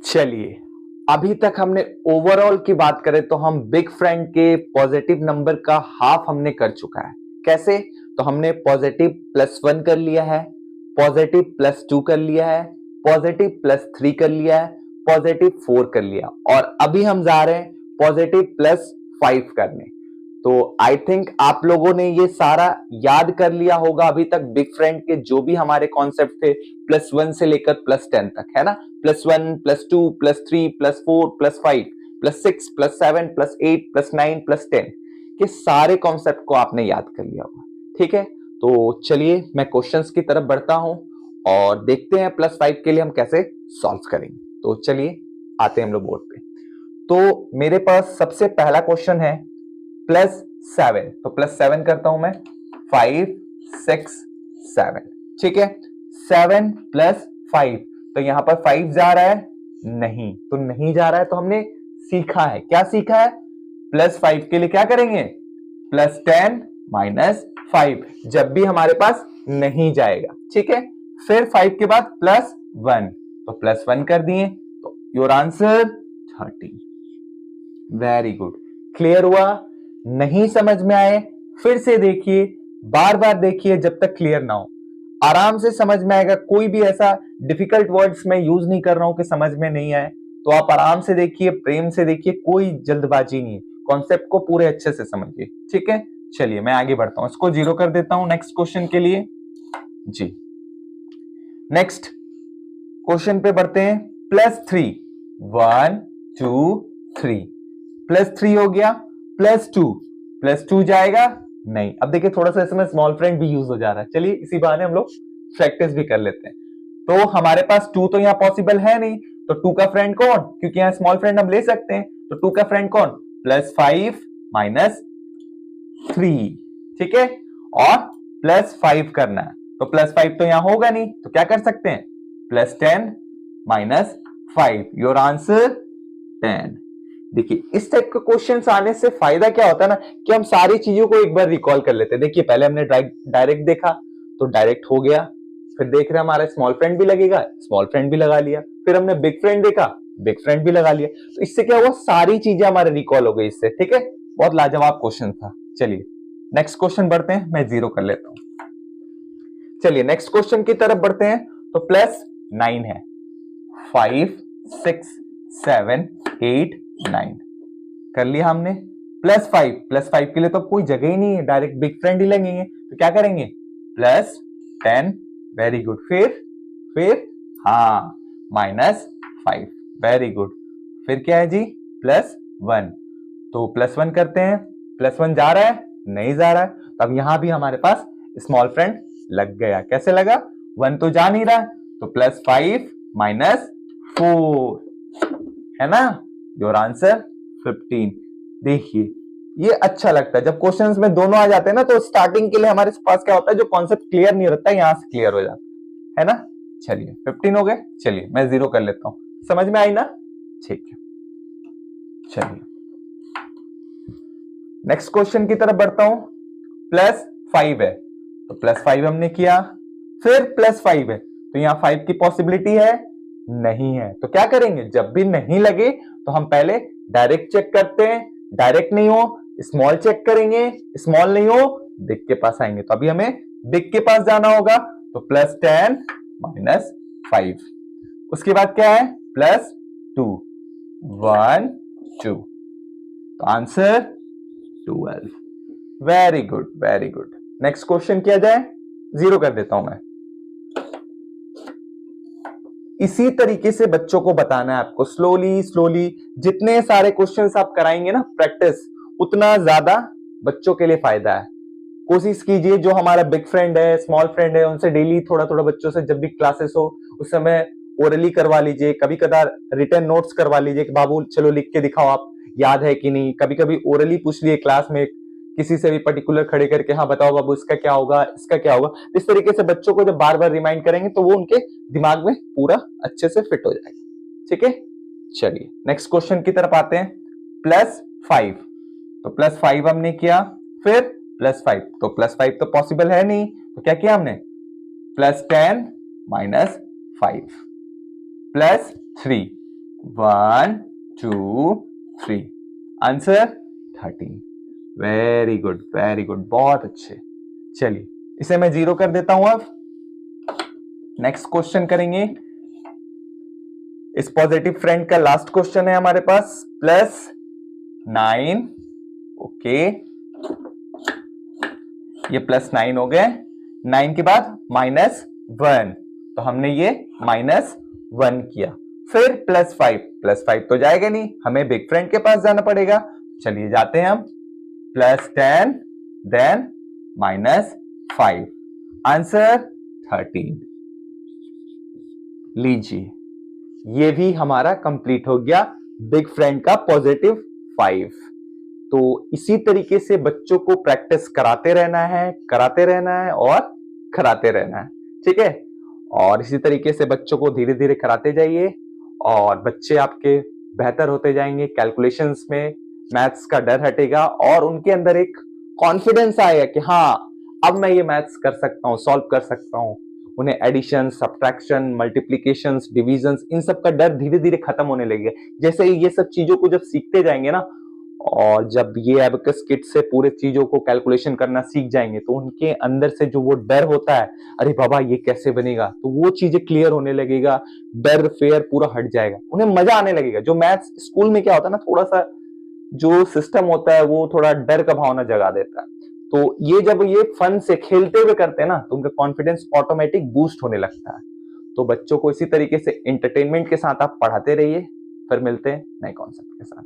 चलिए, अभी तक हमने ओवरऑल की बात करें तो हम बिग फ्रेंड के पॉजिटिव नंबर का हाफ हमने कर चुका है। कैसे? तो हमने पॉजिटिव +1 कर लिया है, पॉजिटिव +2 कर लिया है, पॉजिटिव +3 कर लिया है, पॉजिटिव 4 कर लिया और अभी हम जा रहे हैं पॉजिटिव +5 करने। तो आई थिंक आप लोगों ने ये सारा याद कर लिया होगा अभी तक बिग फ्रेंड के जो भी हमारे कॉन्सेप्ट थे +1 से लेकर +10 तक, है ना? +1 +2 +3 +4 +5 +6 +7 +8 +9 +10 के सारे कॉन्सेप्ट को आपने याद कर लिया होगा। ठीक है, तो चलिए मैं क्वेश्चंस की तरफ बढ़ता हूं और देखते हैं +5 के लिए हम कैसे सॉल्व करेंगे। तो चलिए आते हैं हम लोग बोर्ड पे। तो मेरे पास सबसे पहला क्वेश्चन है +7, तो +7 करता हूं मैं 5 6 7। ठीक है, 7 + 5, तो यहां पर 5 जा रहा है नहीं, तो नहीं जा रहा है। तो हमने सीखा है, क्या सीखा है? +5 के लिए क्या करेंगे? +10 - 5 जब भी हमारे पास नहीं जाएगा। ठीक है, फिर 5 के बाद +1, तो +1 कर दिए, तो your answer 30। Very good, clear हुआ? नहीं समझ में आए फिर से देखिए, बार बार देखिए जब तक क्लियर ना हो, आराम से समझ में आएगा। कोई भी ऐसा डिफिकल्ट वर्ड्स मैं यूज नहीं कर रहा हूं कि समझ में नहीं आए, तो आप आराम से देखिए, प्रेम से देखिए, कोई जल्दबाजी नहीं है, कॉन्सेप्ट को पूरे अच्छे से समझिए। ठीक है, चलिए मैं आगे बढ़ता हूं, इसको 0 कर देता हूं नेक्स्ट क्वेश्चन के लिए जी। नेक्स्ट क्वेश्चन पे बढ़ते हैं। +3, 1 2 3, +3 हो गया, +2 जाएगा नहीं। अब देखिए थोड़ा सा इसमें स्मॉल फ्रेंड भी यूज हो जा रहा है, चलिए इसी बहाने हम लोग प्रैक्टिस भी कर लेते हैं। तो हमारे पास 2 तो यहाँ पॉसिबल है नहीं, तो 2 का फ्रेंड कौन? क्योंकि यहाँ स्मॉल फ्रेंड हम ले सकते हैं, तो 2 का फ्रेंड कौन? +5 - 3। ठीक है, और +5 करना है, तो +5 तो यहाँ होगा नहीं, तो क्या कर सकते हैं? +10 - 5, योर आंसर 10। देखिए इस टाइप के क्वेश्चंस आने से फायदा क्या होता है ना, कि हम सारी चीजों को एक बार रिकॉल कर लेते हैं। देखिए पहले हमने डायरेक्ट देखा तो डायरेक्ट हो गया, फिर देख रहे हैं हमारा स्मॉल फ्रेंड भी लगेगा, स्मॉल फ्रेंड भी लगा लिया, फिर हमने बिग फ्रेंड देखा, बिग फ्रेंड भी लगा लिया। तो इससे क्या हुआ, सारी चीजें हमारे रिकॉल हो गई इससे। ठीक है, बहुत लाजवाब क्वेश्चन था। चलिए नेक्स्ट क्वेश्चन बढ़ते हैं, मैं 0 कर लेता हूं। चलिए नेक्स्ट क्वेश्चन की तरफ बढ़ते हैं। तो +9 है, 5 6 7 8 9 कर लिया हमने। +5 के लिए तो कोई जगह ही नहीं है, डायरेक्ट बिग फ्रेंड ही लगेंगे, तो क्या करेंगे? +10, वेरी गुड। फिर हाँ -5, वेरी गुड। फिर क्या है जी? +1, तो +1 करते हैं। +1 जा रहा है नहीं जा रहा है, तो अब यहां भी हमारे पास स्मॉल फ्रेंड लग गया। कैसे लगा? 1 तो जा नहीं रहा, तो +5 - 4 है ना, योर आंसर 15। देखिए ये अच्छा लगता है जब क्वेश्चंस में दोनों आ जाते हैं ना, तो स्टार्टिंग के लिए हमारे पास क्या होता है, जो कॉन्सेप्ट क्लियर नहीं होता है यहां से क्लियर हो जाता है ना। चलिए 15 हो गए, चलिए मैं 0 कर लेता हूं। समझ में आई ना? ठीक है, चलिए नेक्स्ट क्वेश्चन की तरफ बढ़ता हूं। +5 है, तो +5 हमने किया, फिर +5 है, तो यहां 5 की पॉसिबिलिटी है नहीं है, तो क्या करेंगे? जब भी नहीं लगे तो हम पहले डायरेक्ट चेक करते हैं, डायरेक्ट नहीं हो स्मॉल चेक करेंगे, स्मॉल नहीं हो बिग के पास आएंगे। तो अभी हमें बिग के पास जाना होगा, तो +10 - 5। उसके बाद क्या है? +2, 1 2, तो answer 12। Very good, very good. Next question किया जाए, 0 कर देता हूं मैं। इसी तरीके से बच्चों को बताना है आपको, स्लोली जितने सारे क्वेश्चंस आप कराएंगे ना प्रैक्टिस, उतना ज्यादा बच्चों के लिए फायदा है। कोशिश कीजिए जो हमारा बिग फ्रेंड है, स्मॉल फ्रेंड है, उनसे डेली थोड़ा थोड़ा बच्चों से जब भी क्लासेस हो उस समय ओरली करवा लीजिए, कभी कभार रिटर्न नोट्स करवा लीजिए कि बाबू चलो लिख के दिखाओ आप याद है कि नहीं। कभी कभी ओरली पूछ लिए क्लास में किसी से भी पर्टिकुलर खड़े करके, हाँ बताओ बाबू इसका क्या होगा, इसका क्या होगा। इस तरीके से बच्चों को जब बार बार रिमाइंड करेंगे तो वो उनके दिमाग में पूरा अच्छे से फिट हो जाएगा। ठीक है, चलिए नेक्स्ट क्वेश्चन की तरफ आते हैं। +5, तो +5 हमने किया, फिर +5, तो +5 तो पॉसिबल है नहीं, तो क्या किया हमने? +10 - 5 +3, 1 2 3, answer 13। Very good, very good, बहुत अच्छे। चलिए इसे मैं 0 कर देता हूं। अब नेक्स्ट क्वेश्चन करेंगे। इस पॉजिटिव फ्रेंड का लास्ट क्वेश्चन है हमारे पास, +9। ओके, ये +9 हो गए। 9 के बाद -1, तो हमने ये -1 किया। फिर +5 तो जाएगा नहीं, हमें बिग फ्रेंड के पास जाना पड़ेगा। चलिए जाते हैं हम। +10 देन -5, आंसर 13। लीजिए, ये भी हमारा कंप्लीट हो गया, बिग फ्रेंड का +5। तो इसी तरीके से बच्चों को प्रैक्टिस कराते रहना है और कराते रहना है, ठीक है। और इसी तरीके से बच्चों को धीरे धीरे कराते जाइए और बच्चे आपके बेहतर होते जाएंगे कैलकुलेशंस में। मैथ्स का डर हटेगा और उनके अंदर एक कॉन्फिडेंस आएगा कि हाँ, अब मैं ये मैथ्स कर सकता हूँ, सॉल्व कर सकता हूँ। उन्हें एडिशन, सब्ट्रैक्शन, मल्टीप्लिकेशन, डिविजन, इन सब का डर धीरे धीरे खत्म होने लगेगा। जैसे ये सब चीजों को जब सीखते जाएंगे ना, और जब ये एबेकस किट से पूरे चीजों को कैलकुलेशन करना सीख जाएंगे, तो उनके अंदर से जो वो डर होता है, अरे बाबा ये कैसे बनेगा, तो वो चीजें क्लियर होने लगेगा। डर फेयर पूरा हट जाएगा, उन्हें मजा आने लगेगा। जो मैथ्स स्कूल में क्या होता है ना, थोड़ा सा जो सिस्टम होता है वो थोड़ा डर का भावना जगा देता है। तो ये जब ये फन से खेलते हुए करते हैं ना, तो उनका कॉन्फिडेंस ऑटोमेटिक बूस्ट होने लगता है। तो बच्चों को इसी तरीके से एंटरटेनमेंट के साथ आप पढ़ाते रहिए। फिर मिलते हैं नए कॉन्सेप्ट के साथ।